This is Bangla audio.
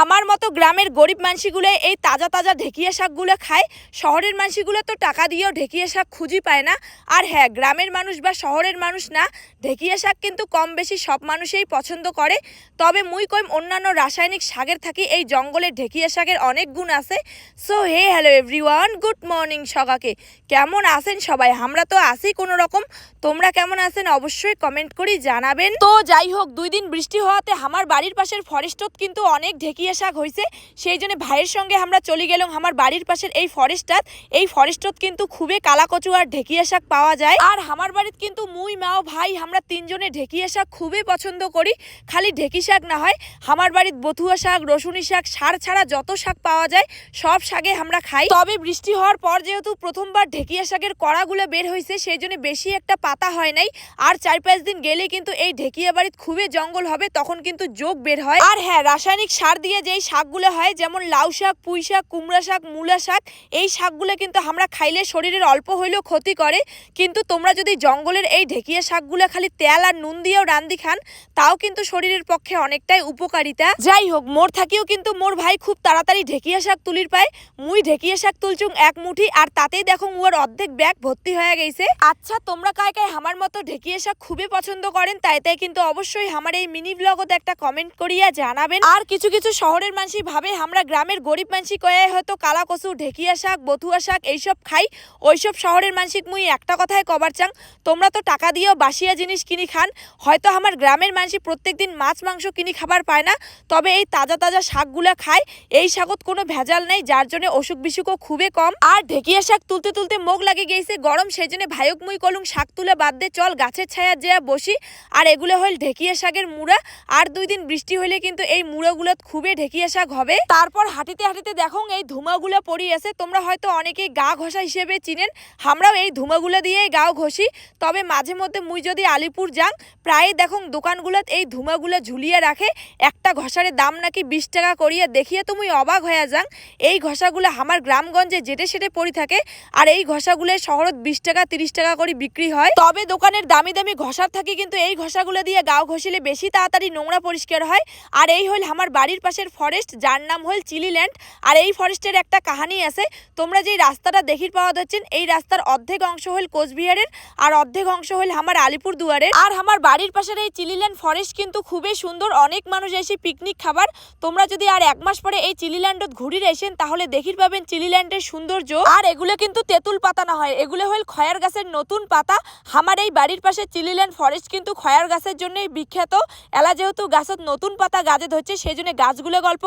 আমার মতো গ্রামের গরিব মানসিগুলো এই তাজা তাজা ঢেকিয়া শাকগুলো খায়। শহরের মানসিগুলো তো টাকা দিয়েও ঢেকিয়া শাক খুঁজি পায় না। আর হ্যাঁ, গ্রামের মানুষ বা শহরের মানুষ না, ঢেকিয়া শাক কিন্তু কম বেশি সব মানুষই পছন্দ করে। তবে মুই কইম অন্যান্য রাসায়নিক শাকের থাকি এই জঙ্গলের ঢেকিয়া শাকের অনেক গুণ আছে। So hey hello everyone, good morning সকাকে। কেমন আছেন সবাই? আমরা তো আছি কোনো রকম। তোমরা কেমন আছেন অবশ্যই কমেন্ট করি জানাবেন। তো যাই হোক, 2 দিন বৃষ্টি হওয়াতে আমার বাড়ির পাশের ফরেস্টত কিন্তু অনেক ঢেকিয়া শাক হয়েছে। সেই জন্য ভাইয়ের সঙ্গে আমরা চলে গেলাম আমার বাড়ির পাশের এই ফরেস্টটাত। এই ফরেস্টত কিন্তু খুবই কালাকচু আর ঢেকিয়া শাক পাওয়া যায়। আর আমার বাড়িতে কিন্তু মুই মাও ভাই আমরা 3 জনে ঢেকিয়া শাক খুবই পছন্দ করি। খালি ঢেকি শাক না হয়, আমার বাড়িতে বথুয়া শাক, রসুনি শাক, সার ছাড়া যত শাক পাওয়া যায় সব শাকে আমরা খাই। তবে বৃষ্টি হওয়ার পর যেহেতু প্রথমবার ঢেকিয়া শাকের কড়াগুলো বের হয়েছে, সেই জন্য বেশি একটা পাতা হয় নাই। আর 4-5 দিন গেলে কিন্তু এই ঢেকিয়া বাড়িতে খুবই জঙ্গল হবে, তখন কিন্তু যোগ বের হয়। আর হ্যাঁ, রাসায়নিক সার দিয়ে যেই শাকগুলো হয়, যেমন লাউ শাক, পুঁই শাক, কুমড়া শাক, মূলা শাক, এই শাকগুলো কিন্তু আমরা খাইলে শরীরের অল্প হইলেও ক্ষতি করে। কিন্তু তোমরা যদি জঙ্গলের এই ঢেকিয়া শাকগুলো খালি তেল আর নুন দিয়েও রান্ধি খান, তাও কিন্তু শরীরের পক্ষে অনেকটাই উপকারিতা। যাই হোক, মোর থাকিও কিন্তু মোর ভাই খুব তাড়াতাড়ি ঢেকিয়া শাক তুলির পায়। মুই ঢেকিয়া শাক তুলছুং 1 মুঠি, আর তাতেই দেখো ওর অর্ধেক ব্যাগ ভর্তি হয়ে গেছে। আচ্ছা, তোমরা কায় কায় আমার মতো ঢেকিয়া শাক খুবই পছন্দ করেন? তাই কিন্তু অবশ্যই আমার এই মিনি ব্লগতে একটা কমেন্ট করিয়া জানাবেন। আর কিছু কিছু শহরের মানুষই ভাবে আমরা গ্রামের গরিব মানুষই কয়ে হয়তো কালা কচু, ঢেকিয়া শাক, বথুয়া শাক এইসব খাই। ওইসব শহরের মানুষিক মুই একটা কথাই কবার চাং, তোমরা তো টাকা দিয়েও বাসিয়া জিনিস কিনি খান। হয়তো আমার গ্রামের মানুষই প্রত্যেকদিন মাছ মাংস কিনি খাবার পায় না, তবে এই তাজা তাজা শাকগুলা খায়। এই শাকত কোনো ভেজাল নেই, যার জন্য অসুখ বিসুখও খুবই কম। আর ঢেকিয়া শাক তুলতে তুলতে মুখ লাগে গেছে গরম, সেই জন্য ভাইক মুই কলুং শাক তুলে বাদ দে, চল গাছের ছায়া যেয়া বসি। আর এগুলো হল ঢেকিয়া শাকের মুড়া। আর 2 দিন বৃষ্টি হলে কিন্তু এই মুড়াগুলো খুবই ঢেকিয়া শাক হবে। তারপর হাঁটিতে হাঁটিতে দেখো এই ধুমাগুলো পড়ি আছে। তোমরা হয়তো অনেকেই গা ঘষা হিসেবে চিনেন, আমরাও এই ধুমাগুলো দিয়ে গাও ঘষি। তবে মাঝে মধ্যে মুই যদি আলিপুর যাং, প্রায় দেখো দোকানগুলোতে এই ধুমাগুলো ঝুলিয়ে রাখে। একটা ঘষারের দাম নাকি 20 টাকা করিয়া, দেখিয়ে তো মুই অবাক হয়ে যাং। এই ঘষাগুলো আমার গ্রামগঞ্জে যেটে সেটে পড়ি থাকে, আর এই ঘষাগুলো শহরত 20 টাকা 30 টাকা করে বিক্রি হয়। তবে দোকানের দামি দামি ঘষার থাকি কিন্তু এই ঘষাগুলো দিয়ে গাও ঘষিলে বেশি তাড়াতাড়ি নোংরা পরিষ্কার হয়। আর এই হল আমার বাড়ির পাশের ফরেস্ট, যার নাম হল চিলিল্যান্ড। আর এই ফরেস্টের একটা কাহিনী আছে। তোমরা যেই রাস্তাটা দেখির পাওয়া যাচ্ছেন, এই রাস্তার অর্ধেক অংশ হল কোচবিহারের, আর অর্ধেক অংশ হল আমার আলিপুর দুয়ারের। আর আমার বাড়ির পাশের এই চিলিল্যান্ড ফরেস্ট কিন্তু খুবই সুন্দর, অনেক মানুষ এসে পিকনিক খাবার। তোমরা যদি আর 1 মাস পরে এই চিলিল্যান্ডত ঘুরির আসেন, তাহলে দেখির পাবেন চিলিল্যান্ডের সৌন্দর্য। আর এগুলো কিন্তু তেঁতুল পাতা না হয়, এগুলো হল খয়ার গাছের নতুন পাতা। আমার এই বাড়ির পাশে চিলিল্যান্ড ফরেস্ট কিন্তু খয়ার গাছের জন্যই বিখ্যাত। এলা যেহেতু গাছত নতুন পাতা গাছে ধরছে, সেই জন্য গাছগুলো গল্প